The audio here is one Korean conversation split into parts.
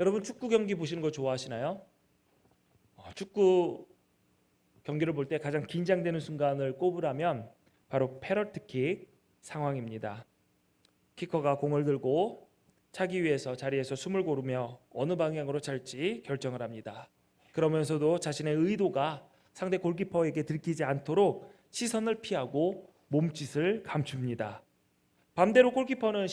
여러분 축구 경기 보시는 거 좋아하시나요? 축구 경기를 볼 때 가장 긴장되는 순간을 꼽으라면 바로 페널티킥 상황입니다. 키커가 공을 들고 차기 위해서 자리에서 숨을 고르며 어느 방향으로 찰지 결정을 합니다. 그러면서도 자신의 의도가 상대 골키퍼에게 들키지 않도록 시선을 피하고 몸짓을 감춥니다. 반대로 골키퍼는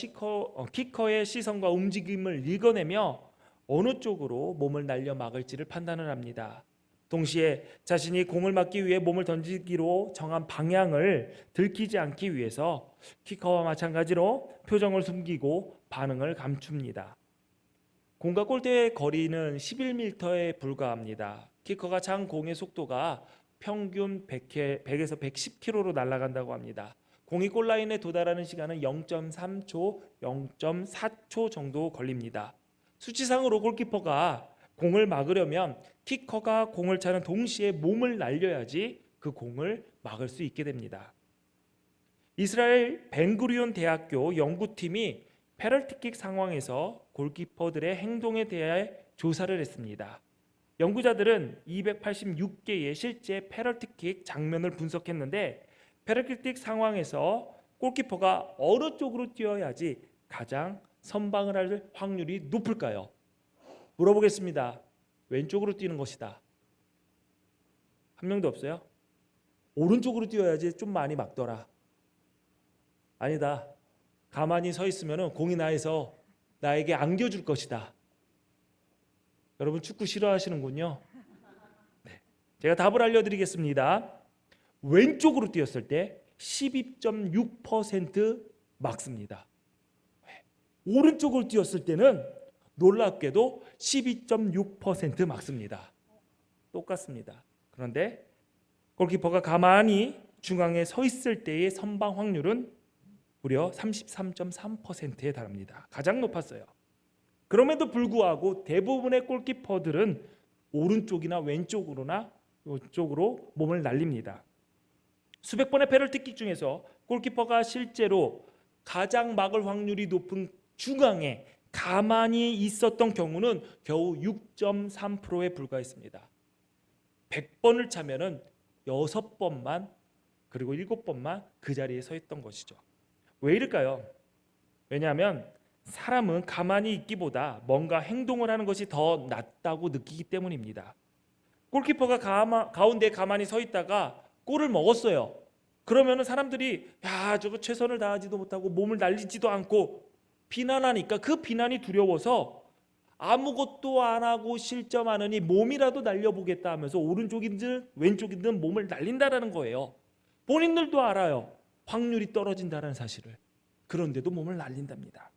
키커의 시선과 움직임을 읽어내며 어느 쪽으로 몸을 날려 막을지를 판단을 합니다. 동시에 자신이 공을 막기 위해 몸을 던지기로 정한 방향을 들키지 않기 위해서 키커와 마찬가지로 표정을 숨기고 반응을 감춥니다. 공과 골대의 거리는 11m에 불과합니다. 키커가 찬 공의 속도가 평균 100에서 110km로 날아간다고 합니다. 공이 골라인에 도달하는 시간은 0.3초, 0.4초 정도 걸립니다. 수치상으로 골키퍼가 공을 막으려면 키커가 공을 차는 동시에 몸을 날려야지 그 공을 막을 수 있게 됩니다. 이스라엘 벤구리온 대학교 연구팀이 페널티킥 상황에서 골키퍼들의 행동에 대해 조사를 했습니다. 연구자들은 286개의 실제 페널티킥 장면을 분석했는데 페널티킥 상황에서 골키퍼가 어느 쪽으로 뛰어야지 가장 선방을 할 확률이 높을까요? 물어보겠습니다. 왼쪽으로 뛰는 것이다. 한 명도 없어요? 오른쪽으로 뛰어야지 좀 많이 막더라. 아니다. 가만히 서 있으면 공이 나에게 안겨줄 것이다. 여러분 축구 싫어하시는군요. 네. 제가 답을 알려드리겠습니다. 왼쪽으로 뛰었을 때 12.6% 막습니다. 오른쪽으로 뛰었을 때는 놀랍게도 12.6% 막습니다. 똑같습니다. 그런데 골키퍼가 가만히 중앙에 서 있을 때의 선방 확률은 무려 33.3%에 달합니다. 가장 높았어요. 그럼에도 불구하고 대부분의 골키퍼들은 오른쪽이나 왼쪽으로나 이쪽으로 몸을 날립니다. 수백 번의 페널티킥 중에서 골키퍼가 실제로 가장 막을 확률이 높은 중앙에 가만히 있었던 경우는 겨우 6.3%에 불과했습니다. 100번을 차면은 6번만 그리고 7번만 그 자리에 서 있던 것이죠. 왜 이럴까요? 왜냐하면 사람은 가만히 있기보다 뭔가 행동을 하는 것이 더 낫다고 느끼기 때문입니다. 골키퍼가 가운데 가만히 서 있다가 골을 먹었어요. 그러면 사람들이 저거 최선을 다하지도 못하고 몸을 날리지도 않고 비난하니까 그 비난이 두려워서 아무것도 안 하고 실점하느니 몸이라도 날려보겠다 하면서 오른쪽이든 왼쪽이든 몸을 날린다라는 거예요. 본인들도 알아요. 확률이 떨어진다는 사실을. 그런데도 몸을 날린답니다.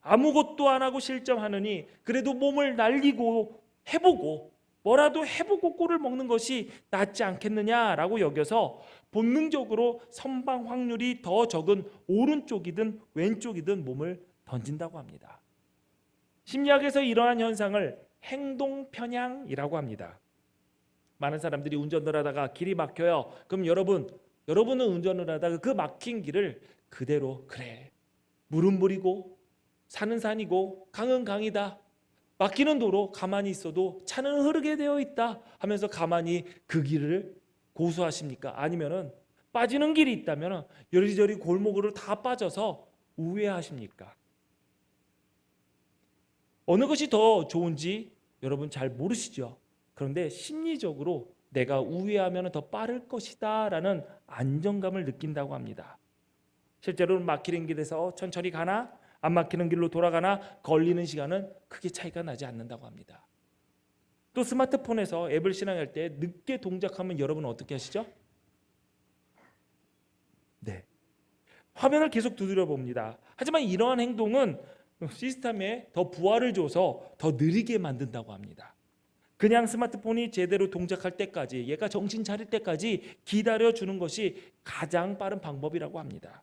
아무것도 안 하고 실점하느니 그래도 몸을 날리고 해보고 뭐라도 해보고 골을 먹는 것이 낫지 않겠느냐라고 여겨서 본능적으로 선방 확률이 더 적은 오른쪽이든 왼쪽이든 몸을 던진다고 합니다. 심리학에서 이러한 현상을 행동 편향이라고 합니다. 많은 사람들이 운전을 하다가 길이 막혀요. 그럼 여러분은 운전을 하다가 그 막힌 길을 그대로 그래. 물은 물이고 산은 산이고 강은 강이다. 막히는 도로 가만히 있어도 차는 흐르게 되어 있다 하면서 가만히 그 길을 고수하십니까? 아니면은 빠지는 길이 있다면 여리저리 골목으로 다 빠져서 우회하십니까? 어느 것이 더 좋은지 여러분 잘 모르시죠? 그런데 심리적으로 내가 우회하면 더 빠를 것이다 라는 안정감을 느낀다고 합니다. 실제로는 막히는 길에서 천천히 가나 안 막히는 길로 돌아가나 걸리는 시간은 크게 차이가 나지 않는다고 합니다. 또 스마트폰에서 앱을 실행할 때 늦게 동작하면 여러분은 어떻게 하시죠? 네, 화면을 계속 두드려 봅니다. 하지만 이러한 행동은 시스템에 더 부하를 줘서 더 느리게 만든다고 합니다. 그냥 스마트폰이 제대로 동작할 때까지 얘가 정신 차릴 때까지 기다려주는 것이 가장 빠른 방법이라고 합니다.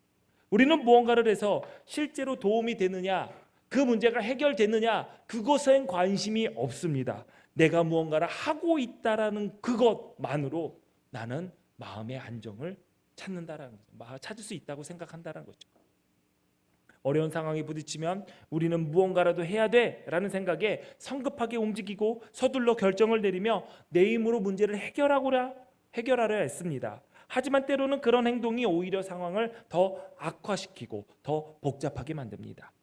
우리는 무언가를 해서 실제로 도움이 되느냐 그 문제가 해결되느냐 그것엔 관심이 없습니다. 내가 무언가를 하고 있다라는 그것만으로 나는 마음의 안정을 찾을 수 있다고 생각한다는 거죠. 어려운 상황에 부딪히면 우리는 무언가라도 해야 돼라는 생각에 성급하게 움직이고 서둘러 결정을 내리며 내 힘으로 문제를 해결하려 했습니다. 하지만 때로는 그런 행동이 오히려 상황을 더 악화시키고 더 복잡하게 만듭니다.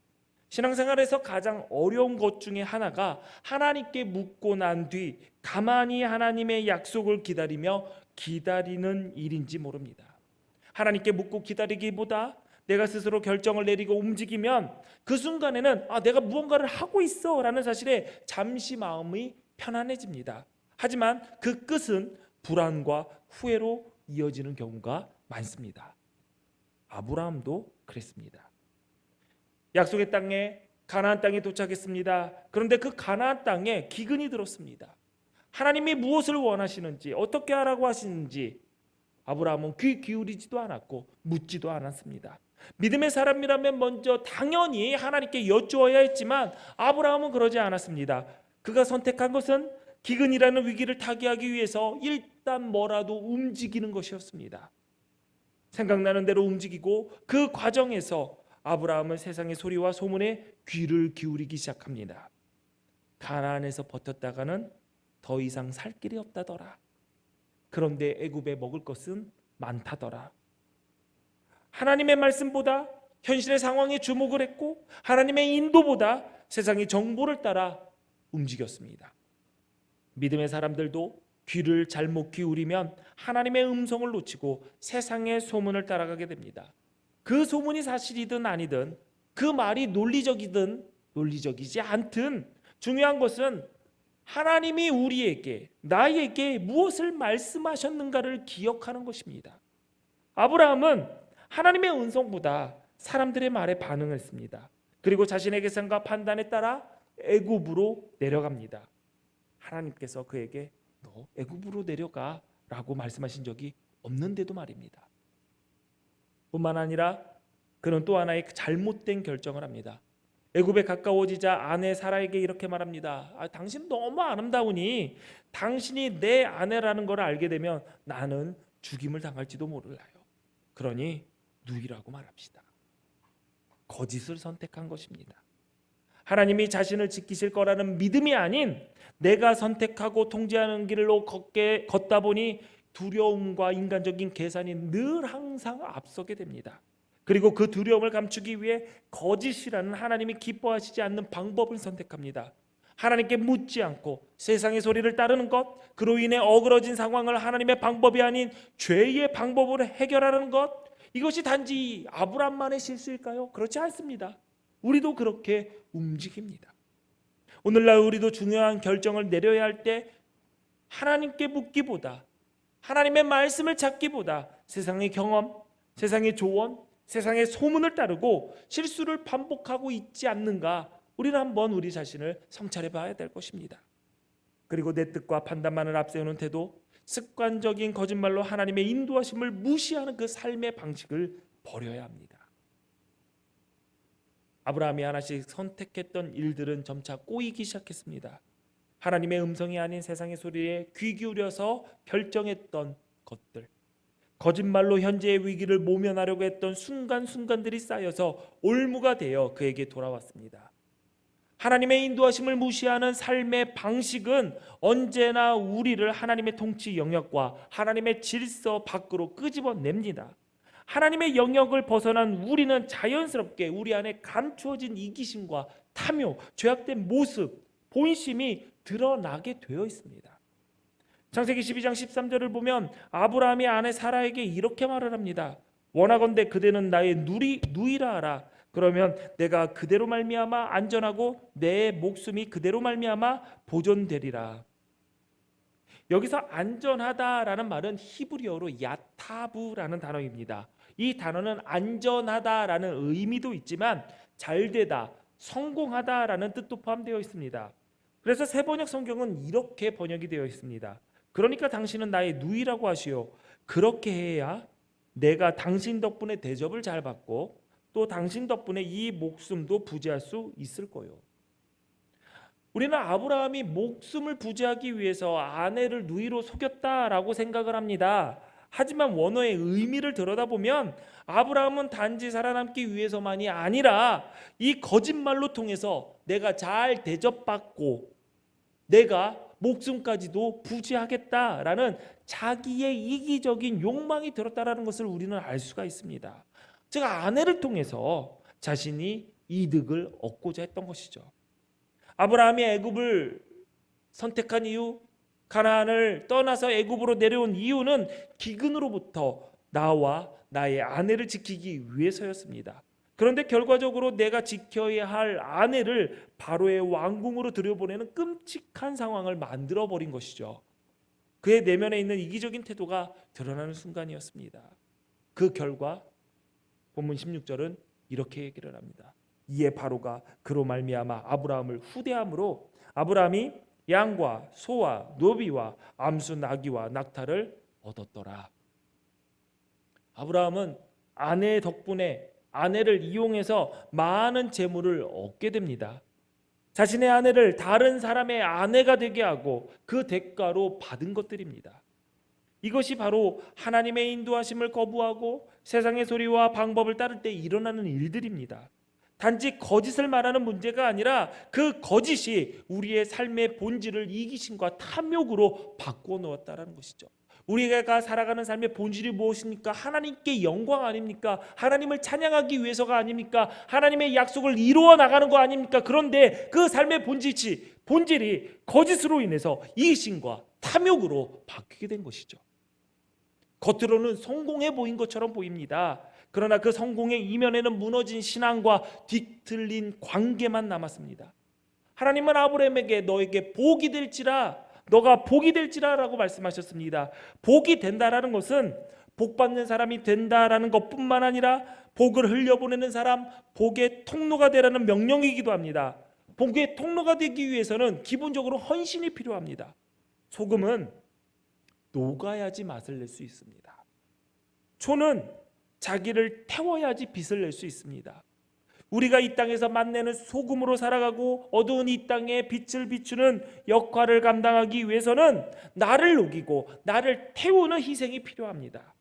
신앙생활에서 가장 어려운 것 중에 하나가 하나님께 묻고 난 뒤 가만히 하나님의 약속을 기다리는 일인지 모릅니다. 하나님께 묻고 기다리기보다 내가 스스로 결정을 내리고 움직이면 그 순간에는 내가 무언가를 하고 있어 라는 사실에 잠시 마음이 편안해집니다. 하지만 그 끝은 불안과 후회로 이어지는 경우가 많습니다. 아브라함도 그랬습니다. 약속의 땅에 가나안 땅에 도착했습니다. 그런데 그 가나안 땅에 기근이 들었습니다. 하나님이 무엇을 원하시는지 어떻게 하라고 하시는지 아브라함은 귀 기울이지도 않았고 묻지도 않았습니다. 믿음의 사람이라면 먼저 당연히 하나님께 여쭈어야 했지만 아브라함은 그러지 않았습니다. 그가 선택한 것은 기근이라는 위기를 타개하기 위해서 일단 뭐라도 움직이는 것이었습니다. 생각나는 대로 움직이고 그 과정에서 아브라함은 세상의 소리와 소문에 귀를 기울이기 시작합니다. 가나안에서 버텼다가는 더 이상 살 길이 없다더라. 그런데 애굽에 먹을 것은 많다더라. 하나님의 말씀보다 현실의 상황에 주목을 했고 하나님의 인도보다 세상의 정보를 따라 움직였습니다. 믿음의 사람들도 귀를 잘못 기울이면 하나님의 음성을 놓치고 세상의 소문을 따라가게 됩니다. 그 소문이 사실이든 아니든 그 말이 논리적이든 논리적이지 않든 중요한 것은 하나님이 우리에게 나에게 무엇을 말씀하셨는가를 기억하는 것입니다. 아브라함은 하나님의 음성보다 사람들의 말에 반응했습니다. 그리고 자신의 계산과 판단에 따라 애굽으로 내려갑니다. 하나님께서 그에게 너 애굽으로 내려가 라고 말씀하신 적이 없는데도 말입니다. 뿐만 아니라 그는 또 하나의 잘못된 결정을 합니다. 애굽에 가까워지자 아내 사라에게 이렇게 말합니다. 당신 너무 아름다우니 당신이 내 아내라는 걸 알게 되면 나는 죽임을 당할지도 몰라요. 그러니 누이라고 말합시다. 거짓을 선택한 것입니다. 하나님이 자신을 지키실 거라는 믿음이 아닌 내가 선택하고 통제하는 길로 걷다 보니 두려움과 인간적인 계산이 늘 항상 앞서게 됩니다. 그리고 그 두려움을 감추기 위해 거짓이라는 하나님이 기뻐하시지 않는 방법을 선택합니다. 하나님께 묻지 않고 세상의 소리를 따르는 것, 그로 인해 어그러진 상황을 하나님의 방법이 아닌 죄의 방법으로 해결하는 것, 이것이 단지 아브람만의 실수일까요? 그렇지 않습니다. 우리도 그렇게 움직입니다. 오늘날 우리도 중요한 결정을 내려야 할 때 하나님께 묻기보다 하나님의 말씀을 찾기보다 세상의 경험, 세상의 조언, 세상의 소문을 따르고 실수를 반복하고 있지 않는가, 우리는 한번 우리 자신을 성찰해 봐야 될 것입니다. 그리고 내 뜻과 판단만을 앞세우는 태도, 습관적인 거짓말로 하나님의 인도하심을 무시하는 그 삶의 방식을 버려야 합니다. 아브라함이 하나씩 선택했던 일들은 점차 꼬이기 시작했습니다. 하나님의 음성이 아닌 세상의 소리에 귀 기울여서 결정했던 것들, 거짓말로 현재의 위기를 모면하려고 했던 순간순간들이 쌓여서 올무가 되어 그에게 돌아왔습니다. 하나님의 인도하심을 무시하는 삶의 방식은 언제나 우리를 하나님의 통치 영역과 하나님의 질서 밖으로 끄집어냅니다. 하나님의 영역을 벗어난 우리는 자연스럽게 우리 안에 감추어진 이기심과 탐욕, 죄악된 모습, 본심이 드러나게 되어 있습니다. 창세기 12장 13절을 보면 아브라함이 아내 사라에게 이렇게 말을 합니다. 원하건대 그대는 나의 누이라 하라. 그러면 내가 그대로 말미암아 안전하고 내 목숨이 그대로 말미암아 보존되리라. 여기서 안전하다라는 말은 히브리어로 야타브라는 단어입니다. 이 단어는 안전하다라는 의미도 있지만 잘되다, 성공하다라는 뜻도 포함되어 있습니다. 그래서 세번역 성경은 이렇게 번역이 되어 있습니다. 그러니까 당신은 나의 누이라고 하시오. 그렇게 해야 내가 당신 덕분에 대접을 잘 받고 또 당신 덕분에 이 목숨도 부지할 수 있을 거요. 우리는 아브라함이 목숨을 부지하기 위해서 아내를 누이로 속였다라고 생각을 합니다. 하지만 원어의 의미를 들여다보면 아브라함은 단지 살아남기 위해서만이 아니라 이 거짓말로 통해서 내가 잘 대접받고 내가 목숨까지도 부지하겠다라는 자기의 이기적인 욕망이 들었다라는 것을 우리는 알 수가 있습니다. 즉 아내를 통해서 자신이 이득을 얻고자 했던 것이죠. 아브라함이 애굽을 선택한 이유, 가나안을 떠나서 애굽으로 내려온 이유는 기근으로부터 나와 나의 아내를 지키기 위해서였습니다. 그런데 결과적으로 내가 지켜야 할 아내를 바로의 왕궁으로 들여보내는 끔찍한 상황을 만들어버린 것이죠. 그의 내면에 있는 이기적인 태도가 드러나는 순간이었습니다. 그 결과 본문 16절은 이렇게 얘기를 합니다. 이에 바로가 그로 말미암아 아브라함을 후대함으로 아브라함이 양과 소와 노비와 암수 나귀와 낙타를 얻었더라. 아브라함은 아내 덕분에 아내를 이용해서 많은 재물을 얻게 됩니다. 자신의 아내를 다른 사람의 아내가 되게 하고 그 대가로 받은 것들입니다. 이것이 바로 하나님의 인도하심을 거부하고 세상의 소리와 방법을 따를 때 일어나는 일들입니다. 단지 거짓을 말하는 문제가 아니라 그 거짓이 우리의 삶의 본질을 이기심과 탐욕으로 바꾸어 놓았다는 것이죠. 우리가 살아가는 삶의 본질이 무엇입니까? 하나님께 영광 아닙니까? 하나님을 찬양하기 위해서가 아닙니까? 하나님의 약속을 이루어 나가는 거 아닙니까? 그런데 그 삶의 본질이 거짓으로 인해서 이기심과 탐욕으로 바뀌게 된 것이죠. 겉으로는 성공해 보인 것처럼 보입니다. 그러나 그 성공의 이면에는 무너진 신앙과 뒤틀린 관계만 남았습니다. 하나님은 아브라함에게 너에게 복이 될지라, 너가 복이 될지라라고 말씀하셨습니다. 복이 된다라는 것은 복 받는 사람이 된다라는 것뿐만 아니라 복을 흘려보내는 사람, 복의 통로가 되라는 명령이기도 합니다. 복의 통로가 되기 위해서는 기본적으로 헌신이 필요합니다. 소금은 녹아야지 맛을 낼 수 있습니다. 초는 자기를 태워야지 빛을 낼 수 있습니다. 우리가 이 땅에서 만나는 소금으로 살아가고 어두운 이 땅에 빛을 비추는 역할을 감당하기 위해서는 나를 녹이고 나를 태우는 희생이 필요합니다.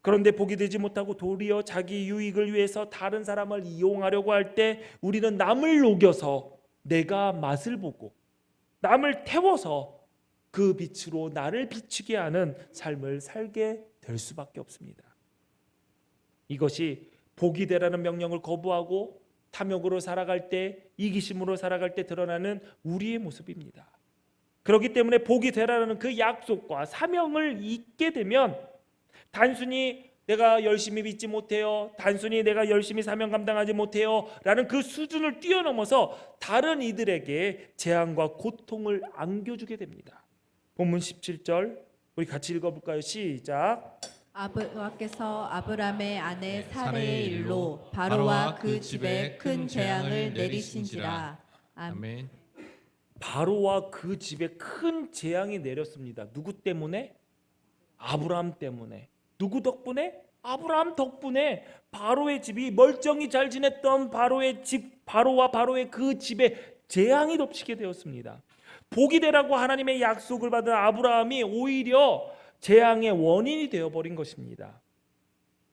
그런데 복이 되지 못하고 도리어 자기 유익을 위해서 다른 사람을 이용하려고 할 때 우리는 남을 녹여서 내가 맛을 보고 남을 태워서 그 빛으로 나를 비추게 하는 삶을 살게 될 수밖에 없습니다. 이것이 복이 되라는 명령을 거부하고 탐욕으로 살아갈 때, 이기심으로 살아갈 때 드러나는 우리의 모습입니다. 그렇기 때문에 복이 되라는 그 약속과 사명을 잊게 되면 단순히 내가 열심히 믿지 못해요, 단순히 내가 열심히 사명 감당하지 못해요 라는 그 수준을 뛰어넘어서 다른 이들에게 재앙과 고통을 안겨주게 됩니다. 본문 17절 우리 같이 읽어볼까요? 시작. 여호와께서 아브람의 아내 사레의 일로 바로와 그 집에 큰 재앙을 내리신지라. 아멘. 바로와 그 집에 큰 재앙이 내렸습니다. 누구 때문에? 아브라함 때문에. 누구 덕분에? 아브라함 덕분에 바로의 집이 멀쩡히 잘 지냈던 바로의 집, 바로와 바로의 그 집에 재앙이 덮치게 되었습니다. 복이 되라고 하나님의 약속을 받은 아브라함이 오히려 재앙의 원인이 되어버린 것입니다.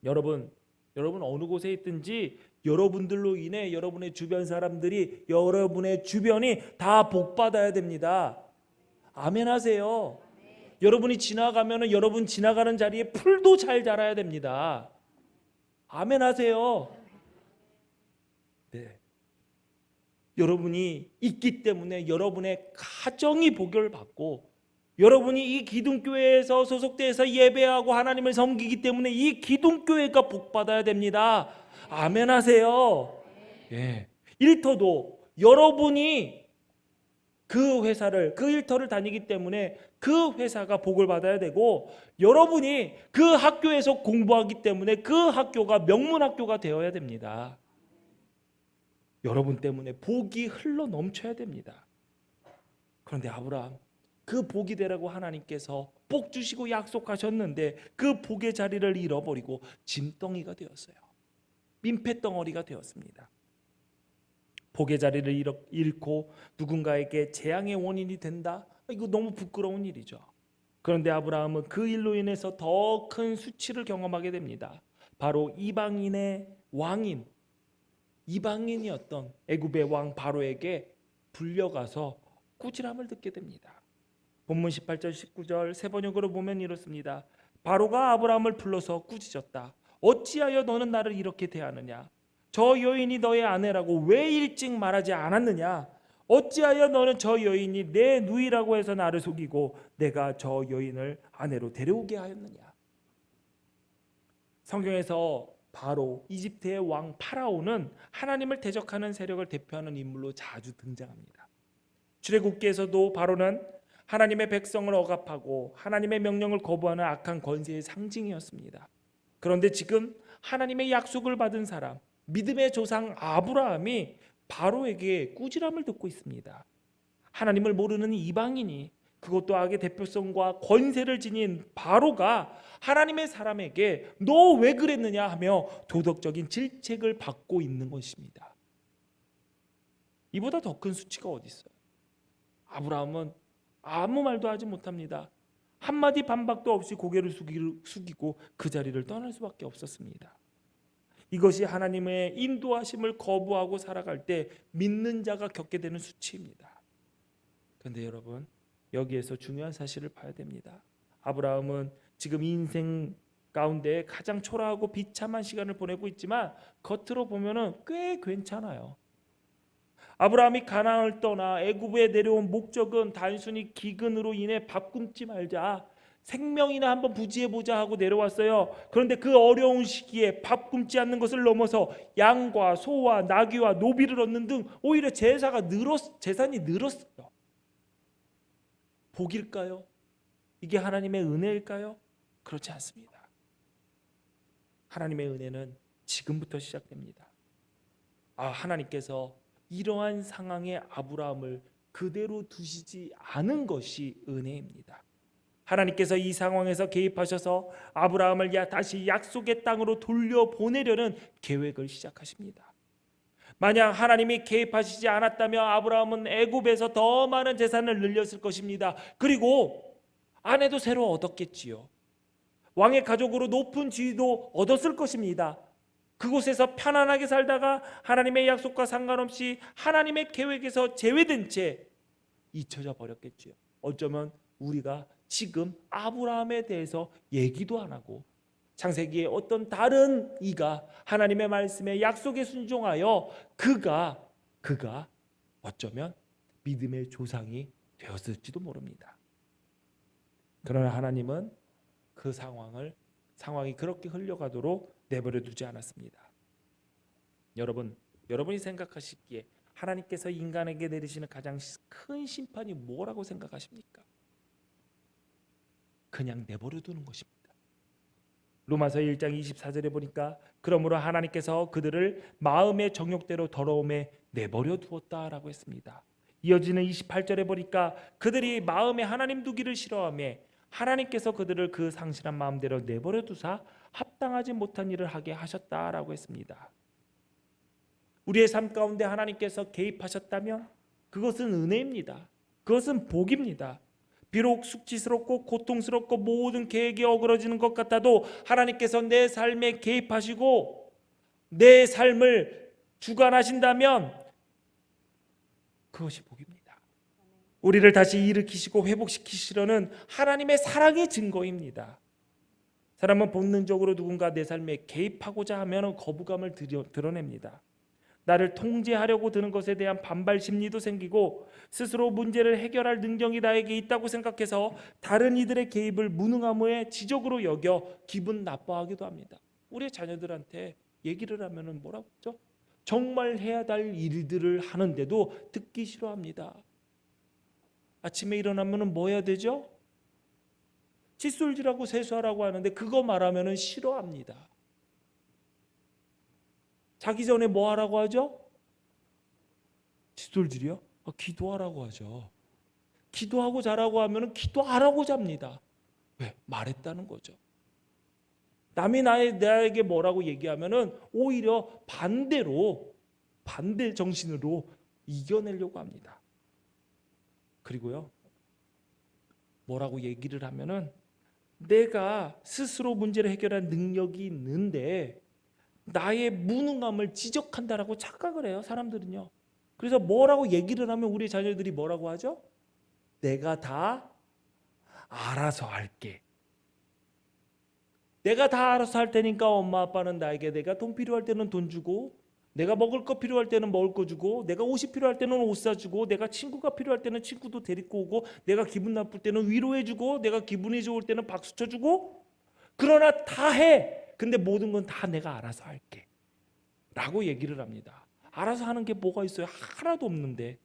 여러분 어느 곳에 있든지 여러분들로 인해 여러분의 주변 사람들이, 여러분의 주변이 다 복받아야 됩니다. 아멘 하세요. 여러분이 지나가면 여러분 지나가는 자리에 풀도 잘 자라야 됩니다. 아멘 하세요. 네. 여러분이 있기 때문에 여러분의 가정이 복을 받고, 여러분이 이 기둥교회에서 소속돼서 예배하고 하나님을 섬기기 때문에 이 기둥교회가 복받아야 됩니다. 아멘 하세요. 예. 일터도 여러분이 그 일터를 다니기 때문에 그 회사가 복을 받아야 되고, 여러분이 그 학교에서 공부하기 때문에 그 학교가 명문학교가 되어야 됩니다. 여러분 때문에 복이 흘러 넘쳐야 됩니다. 그런데 아브라함, 그 복이 되라고 하나님께서 복 주시고 약속하셨는데 그 복의 자리를 잃어버리고 짐덩이가 되었어요. 민폐덩어리가 되었습니다. 복의 자리를 잃고 누군가에게 재앙의 원인이 된다? 이거 너무 부끄러운 일이죠. 그런데 아브라함은 그 일로 인해서 더 큰 수치를 경험하게 됩니다. 바로 이방인의 왕인, 이방인이었던 애굽의 왕 바로에게 불려가서 꾸지람을 듣게 됩니다. 본문 18절 19절 세 번역으로 보면 이렇습니다. 바로가 아브라함을 불러서 꾸짖었다. 어찌하여 너는 나를 이렇게 대하느냐? 저 여인이 너의 아내라고 왜 일찍 말하지 않았느냐? 어찌하여 너는 저 여인이 내 누이라고 해서 나를 속이고 내가 저 여인을 아내로 데려오게 하였느냐? 성경에서 바로 이집트의 왕 파라오는 하나님을 대적하는 세력을 대표하는 인물로 자주 등장합니다. 출애굽기에서도 바로는 하나님의 백성을 억압하고 하나님의 명령을 거부하는 악한 권세의 상징이었습니다. 그런데 지금 하나님의 약속을 받은 사람, 믿음의 조상 아브라함이 바로에게 꾸지람을 듣고 있습니다. 하나님을 모르는 이방인이, 그것도 악의 대표성과 권세를 지닌 바로가 하나님의 사람에게 너 왜 그랬느냐 하며 도덕적인 질책을 받고 있는 것입니다. 이보다 더 큰 수치가 어디 있어요? 아브라함은 아무 말도 하지 못합니다. 한마디 반박도 없이 고개를 숙이고 그 자리를 떠날 수밖에 없었습니다. 이것이 하나님의 인도하심을 거부하고 살아갈 때 믿는 자가 겪게 되는 수치입니다. 그런데 여러분, 여기에서 중요한 사실을 봐야 됩니다. 아브라함은 지금 인생 가운데 가장 초라하고 비참한 시간을 보내고 있지만 겉으로 보면은 꽤 괜찮아요. 아브라함이 가나안을 떠나 애굽에 내려온 목적은 단순히 기근으로 인해 밥 굶지 말자, 생명이나 한번 부지해보자 하고 내려왔어요. 그런데 그 어려운 시기에 밥 굶지 않는 것을 넘어서 양과 소와 나귀와 노비를 얻는 등 오히려 재산이 늘었어요. 복일까요? 이게 하나님의 은혜일까요? 그렇지 않습니다. 하나님의 은혜는 지금부터 시작됩니다. 하나님께서 이러한 상황의 아브라함을 그대로 두시지 않은 것이 은혜입니다. 하나님께서 이 상황에서 개입하셔서 아브라함을 다시 약속의 땅으로 돌려보내려는 계획을 시작하십니다. 만약 하나님이 개입하시지 않았다면 아브라함은 애굽에서 더 많은 재산을 늘렸을 것입니다. 그리고 아내도 새로 얻었겠지요. 왕의 가족으로 높은 지위도 얻었을 것입니다. 그곳에서 편안하게 살다가 하나님의 약속과 상관없이 하나님의 계획에서 제외된 채 잊혀져 버렸겠지요. 어쩌면 우리가 지금 아브라함에 대해서 얘기도 안 하고 창세기에 어떤 다른 이가 하나님의 말씀에 약속에 순종하여 그가 어쩌면 믿음의 조상이 되었을지도 모릅니다. 그러나 하나님은 그 상황이 그렇게 흘러가도록 내버려 두지 않았습니다. 여러분이 생각하시기에 하나님께서 인간에게 내리시는 가장 큰 심판이 뭐라고 생각하십니까? 그냥 내버려 두는 것입니다. 로마서 1장 24절에 보니까 그러므로 하나님께서 그들을 마음의 정욕대로 더러움에 내버려 두었다라고 했습니다. 이어지는 28절에 보니까 그들이 마음에 하나님 두기를 싫어하며 하나님께서 그들을 그 상실한 마음대로 내버려 두사 합당하지 못한 일을 하게 하셨다라고 했습니다. 우리의 삶 가운데 하나님께서 개입하셨다면 그것은 은혜입니다. 그것은 복입니다. 비록 수치스럽고 고통스럽고 모든 계획이 어그러지는 것 같아도 하나님께서 내 삶에 개입하시고 내 삶을 주관하신다면 그것이 복입니다. 우리를 다시 일으키시고 회복시키시려는 하나님의 사랑의 증거입니다. 사람은 본능적으로 누군가 내 삶에 개입하고자 하면 거부감을 드러냅니다. 나를 통제하려고 드는 것에 대한 반발 심리도 생기고 스스로 문제를 해결할 능력이 나에게 있다고 생각해서 다른 이들의 개입을 무능함의 지적으로 여겨 기분 나빠하기도 합니다. 우리의 자녀들한테 얘기를 하면은 뭐라고 하죠? 정말 해야 할 일들을 하는데도 듣기 싫어합니다. 아침에 일어나면은 뭐 해야 되죠? 칫솔질하고 세수하라고 하는데 그거 말하면은 싫어합니다. 자기 전에 뭐 하라고 하죠? 칫솔질이요? 기도하라고 하죠. 기도하고 자라고 하면은 기도하라고 잡니다. 왜? 말했다는 거죠. 남이 나에게 뭐라고 얘기하면은 오히려 반대 정신으로 이겨내려고 합니다. 그리고요, 뭐라고 얘기를 하면은 내가 스스로 문제를 해결할 능력이 있는데 나의 무능함을 지적한다라고 착각을 해요, 사람들은요. 그래서 뭐라고 얘기를 하면 우리 자녀들이 뭐라고 하죠? 내가 다 알아서 할게. 내가 다 알아서 할 테니까 엄마 아빠는 나에게 내가 돈 필요할 때는 돈 주고, 내가 먹을 거 필요할 때는 먹을 거 주고, 내가 옷이 필요할 때는 옷 사주고, 내가 친구가 필요할 때는 친구도 데리고 오고, 내가 기분 나쁠 때는 위로해주고, 내가 기분이 좋을 때는 박수 쳐주고, 그러나 다 해. 근데 모든 건 다 내가 알아서 할게 라고 얘기를 합니다. 알아서 하는 게 뭐가 있어요? 하나도 없는데.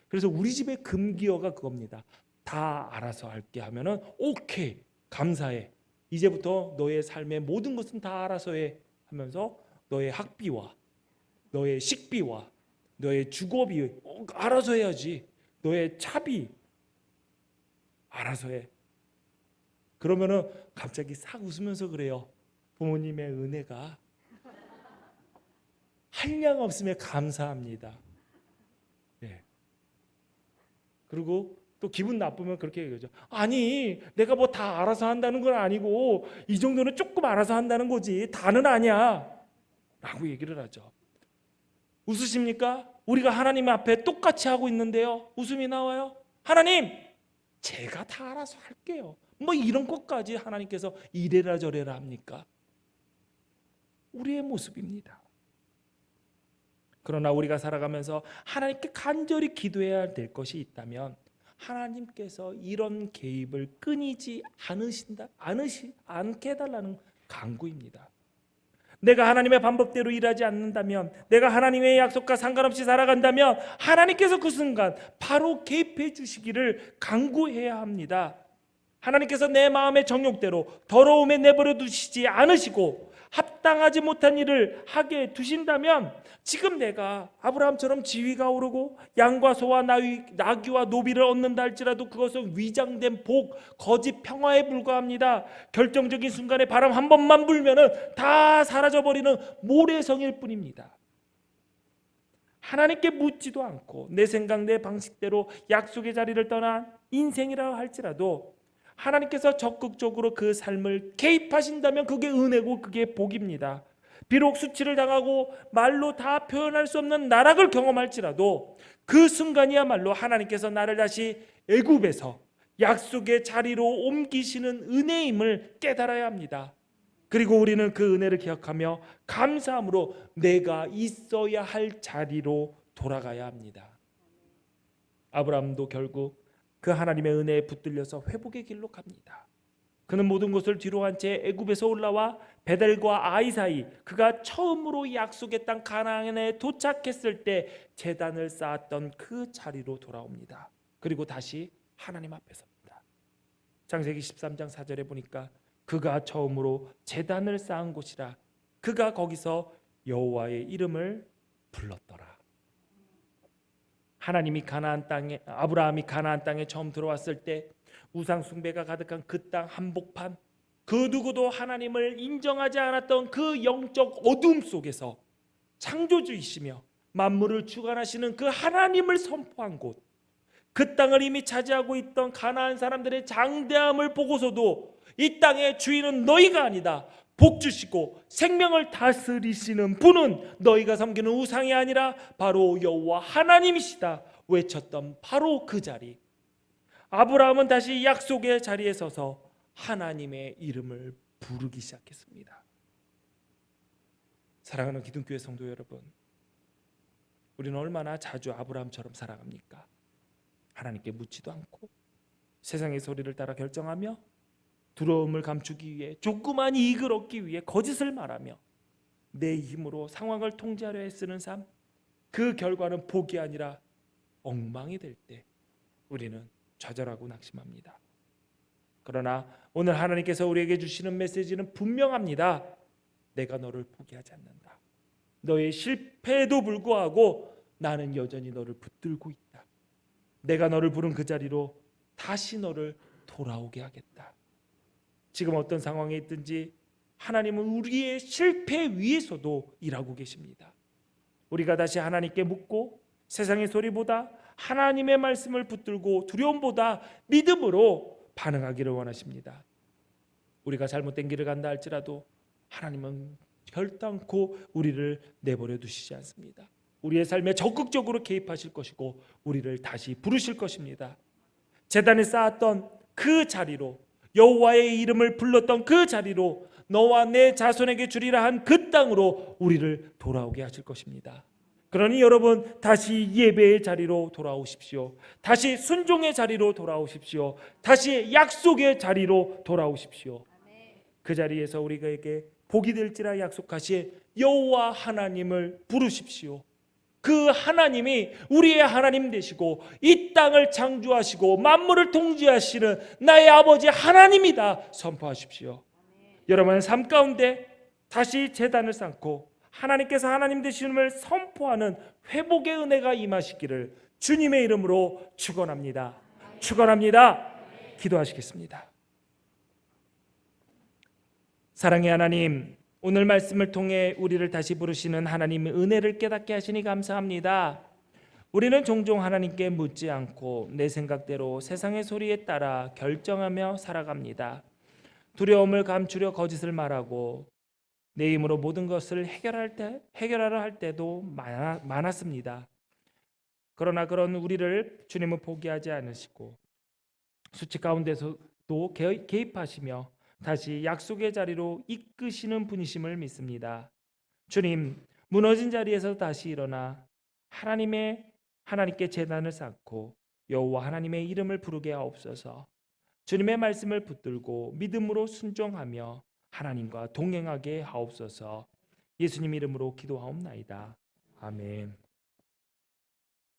그래서 우리 집의 금기어가 그겁니다. 다 알아서 할게 하면은 오케이, 감사해. 이제부터 너의 삶의 모든 것은 다 알아서 해 하면서 너의 학비와 너의 식비와 너의 주거비 알아서 해야지. 너의 차비 알아서 해. 그러면은 갑자기 싹 웃으면서 그래요. 부모님의 은혜가 한량 없음에 감사합니다. 예. 그리고 또 기분 나쁘면 그렇게 얘기하죠. 아니, 내가 뭐 다 알아서 한다는 건 아니고 이 정도는 조금 알아서 한다는 거지 다는 아니야 라고 얘기를 하죠. 웃으십니까? 우리가 하나님 앞에 똑같이 하고 있는데요, 웃음이 나와요. 하나님, 제가 다 알아서 할게요. 뭐 이런 것까지 하나님께서 이래라 저래라 합니까? 우리의 모습입니다. 그러나 우리가 살아가면서 하나님께 간절히 기도해야 될 것이 있다면 하나님께서 이런 개입을 끊이지 않게 해달라는 간구입니다. 내가 하나님의 방법대로 일하지 않는다면, 내가 하나님의 약속과 상관없이 살아간다면 하나님께서 그 순간 바로 개입해 주시기를 간구해야 합니다. 하나님께서 내 마음의 정욕대로 더러움에 내버려 두시지 않으시고 합당하지 못한 일을 하게 두신다면, 지금 내가 아브라함처럼 지위가 오르고 양과 소와 나귀와 노비를 얻는다 할지라도 그것은 위장된 복, 거짓 평화에 불과합니다. 결정적인 순간에 바람 한 번만 불면은 다 사라져버리는 모래성일 뿐입니다. 하나님께 묻지도 않고 내 생각 내 방식대로 약속의 자리를 떠난 인생이라 할지라도 하나님께서 적극적으로 그 삶을 개입하신다면 그게 은혜고 그게 복입니다. 비록 수치를 당하고 말로 다 표현할 수 없는 나락을 경험할지라도 그 순간이야말로 하나님께서 나를 다시 애굽에서 약속의 자리로 옮기시는 은혜임을 깨달아야 합니다. 그리고 우리는 그 은혜를 기억하며 감사함으로 내가 있어야 할 자리로 돌아가야 합니다. 아브라함도 결국 그 하나님의 은혜에 붙들려서 회복의 길로 갑니다. 그는 모든 것을 뒤로 한 채 애굽에서 올라와 베델과 아이 사이, 그가 처음으로 약속의 땅 가나안에 도착했을 때 제단을 쌓았던 그 자리로 돌아옵니다. 그리고 다시 하나님 앞에 섭니다. 창세기 13장 4절에 보니까 그가 처음으로 제단을 쌓은 곳이라 그가 거기서 여호와의 이름을 불렀더라. 하나님이 아브라함이 가나안 땅에 처음 들어왔을 때 우상 숭배가 가득한 그 땅 한복판, 그 누구도 하나님을 인정하지 않았던 그 영적 어둠 속에서 창조주이시며 만물을 주관하시는 그 하나님을 선포한 곳, 그 땅을 이미 차지하고 있던 가나안 사람들의 장대함을 보고서도 이 땅의 주인은 너희가 아니다, 복 주시고 생명을 다스리시는 분은 너희가 섬기는 우상이 아니라 바로 여호와 하나님이시다 외쳤던 바로 그 자리, 아브라함은 다시 약속의 자리에 서서 하나님의 이름을 부르기 시작했습니다. 사랑하는 기둥교회 성도 여러분, 우리는 얼마나 자주 아브라함처럼 살아갑니까? 하나님께 묻지도 않고 세상의 소리를 따라 결정하며 두려움을 감추기 위해 조그만 이익을 얻기 위해 거짓을 말하며 내 힘으로 상황을 통제하려 애쓰는 삶, 그 결과는 복이 아니라 엉망이 될 때 우리는 좌절하고 낙심합니다. 그러나 오늘 하나님께서 우리에게 주시는 메시지는 분명합니다. 내가 너를 포기하지 않는다. 너의 실패에도 불구하고 나는 여전히 너를 붙들고 있다. 내가 너를 부른 그 자리로 다시 너를 돌아오게 하겠다. 지금 어떤 상황에 있든지 하나님은 우리의 실패 위에서도 일하고 계십니다. 우리가 다시 하나님께 묻고 세상의 소리보다 하나님의 말씀을 붙들고 두려움보다 믿음으로 반응하기를 원하십니다. 우리가 잘못된 길을 간다 할지라도 하나님은 결단코 우리를 내버려 두시지 않습니다. 우리의 삶에 적극적으로 개입하실 것이고 우리를 다시 부르실 것입니다. 제단에 쌓았던 그 자리로, 여호와의 이름을 불렀던 그 자리로, 너와 내 자손에게 주리라 한 그 땅으로 우리를 돌아오게 하실 것입니다. 그러니 여러분, 다시 예배의 자리로 돌아오십시오. 다시 순종의 자리로 돌아오십시오. 다시 약속의 자리로 돌아오십시오. 그 자리에서 우리에게 복이 될지라 약속하신 여호와 하나님을 부르십시오. 그 하나님이 우리의 하나님 되시고 이 땅을 창조하시고 만물을 통치하시는 나의 아버지 하나님이다 선포하십시오. 여러분의 삶 가운데 다시 제단을 쌓고 하나님께서 하나님 되심을 선포하는 회복의 은혜가 임하시기를 주님의 이름으로 축원합니다. 축원합니다. 기도하시겠습니다. 사랑의 하나님, 오늘 말씀을 통해 우리를 다시 부르시는 하나님의 은혜를 깨닫게 하시니 감사합니다. 우리는 종종 하나님께 묻지 않고 내 생각대로 세상의 소리에 따라 결정하며 살아갑니다. 두려움을 감추려 거짓을 말하고 내 힘으로 모든 것을 해결하려 할 때도 많았습니다. 그러나 그런 우리를 주님은 포기하지 않으시고 수치 가운데서도 개입하시며 다시 약속의 자리로 이끄시는 분이심을 믿습니다. 주님, 무너진 자리에서 다시 일어나 하나님께 제단을 쌓고 여호와 하나님의 이름을 부르게 하옵소서. 주님의 말씀을 붙들고 믿음으로 순종하며 하나님과 동행하게 하옵소서. 예수님 이름으로 기도하옵나이다. 아멘.